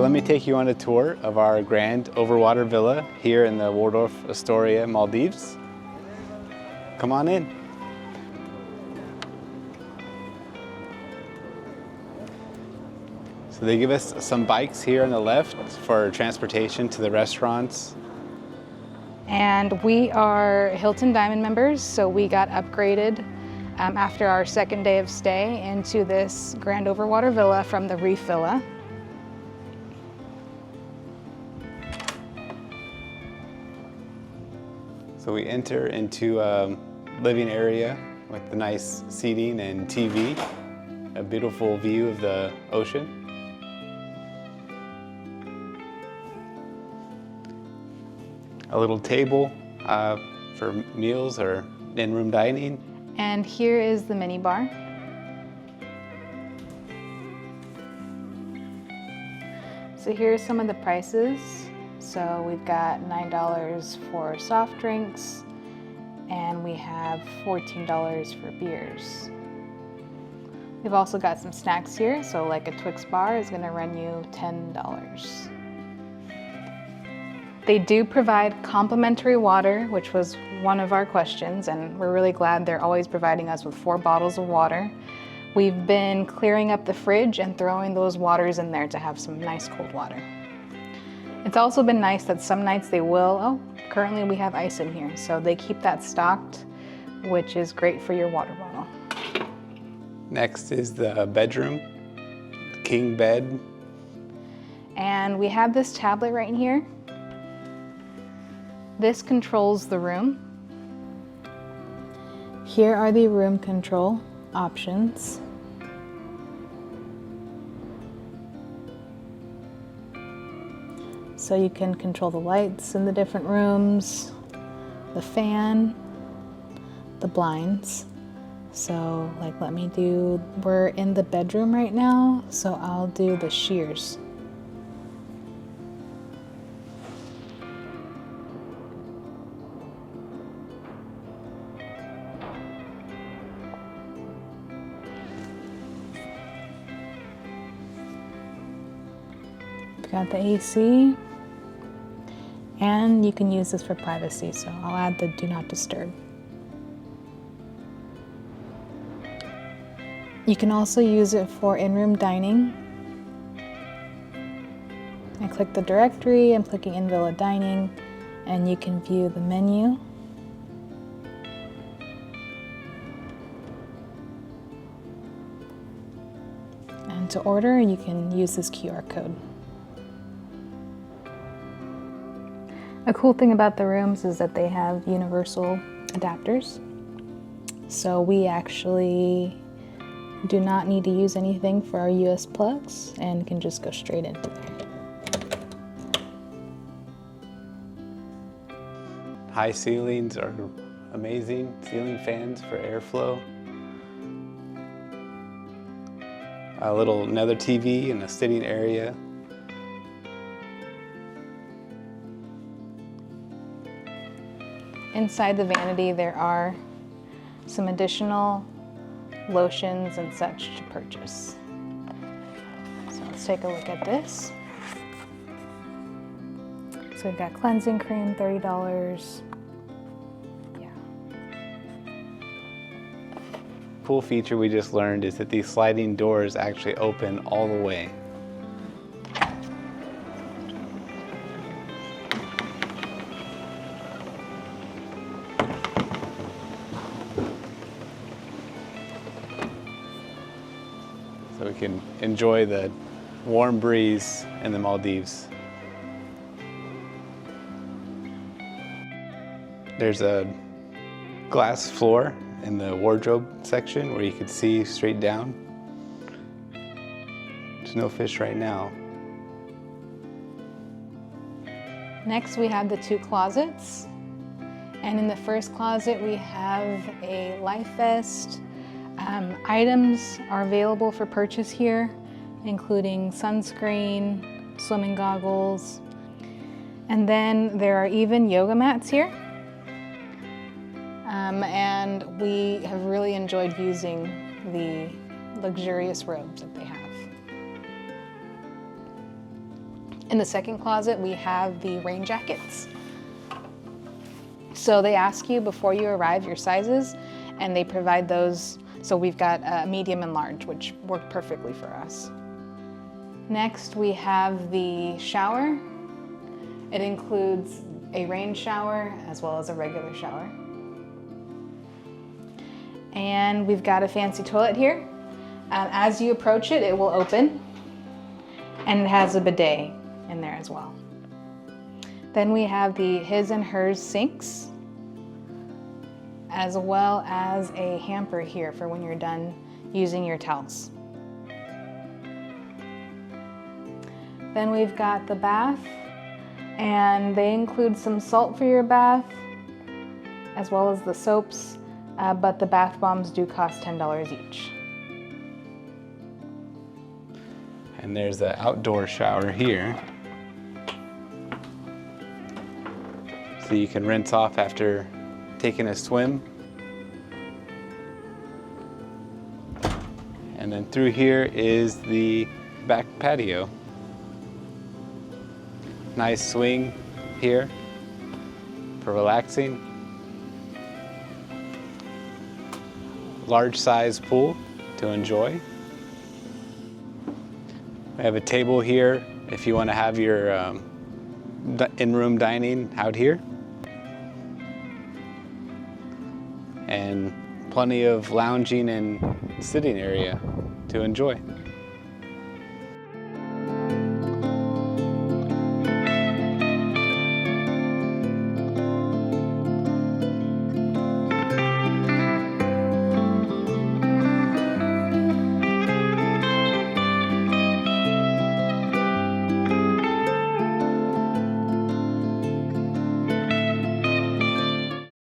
let me take you on a tour of our Grand Overwater Villa here in the Waldorf Astoria Maldives. Come on in. So they give us some bikes here on the left for transportation to the restaurants. And we are Hilton Diamond members, so we got upgraded after our second day of stay into this Grand Overwater Villa from the Reef Villa. So we enter into a living area with the nice seating and TV, a beautiful view of the ocean. A little table for meals or in-room dining. And here is the mini bar. So here's some of the prices. So we've got $9 for soft drinks, and we have $14 for beers. We've also got some snacks here, so like a Twix bar is gonna run you $10. They do provide complimentary water, which was one of our questions, and we're really glad they're always providing us with 4 bottles of water. We've been clearing up the fridge and throwing those waters in there to have some nice cold water. It's also been nice that some nights they will, currently we have ice in here, so they keep that stocked, which is great for your water bottle. Next is the bedroom, king bed. And we have this tablet right here. This controls the room. Here are the room control options. So you can control the lights in the different rooms, the fan, the blinds. So like we're in the bedroom right now, so I'll do the shears. Got the AC, and you can use this for privacy, so I'll add the do not disturb. You can also use it for in-room dining. I click the directory, I'm clicking in Villa Dining, and you can view the menu. And to order, you can use this QR code. A cool thing about the rooms is that they have universal adapters. So we actually do not need to use anything for our US plugs and can just go straight into there. High ceilings are amazing. Ceiling fans for airflow. Another TV in a sitting area. Inside the vanity, there are some additional lotions and such to purchase. So let's take a look at this. So we've got cleansing cream, $30. Yeah. Cool feature we just learned is that these sliding doors actually open all the way. So we can enjoy the warm breeze in the Maldives. There's a glass floor in the wardrobe section where you can see straight down. There's no fish right now. Next we have the 2 closets. And in the first closet we have a life vest. Items are available for purchase here, including sunscreen, swimming goggles, and then there are even yoga mats here. And we have really enjoyed using the luxurious robes that they have. In the second closet, we have the rain jackets. So they ask you before you arrive your sizes, and they provide those. So we've got a medium and large, which work perfectly for us. Next, we have the shower. It includes a rain shower as well as a regular shower. And we've got a fancy toilet here. As you approach it, it will open, and it has a bidet in there as well. Then we have the his and hers sinks, as well as a hamper here for when you're done using your towels. Then we've got the bath, and they include some salt for your bath, as well as the soaps, but the bath bombs do cost $10 each. And there's the outdoor shower here. So you can rinse off after taking a swim. And then through here is the back patio. Nice swing here for relaxing. Large size pool to enjoy. We have a table here if you want to have your in-room dining out here. And plenty of lounging and sitting area to enjoy.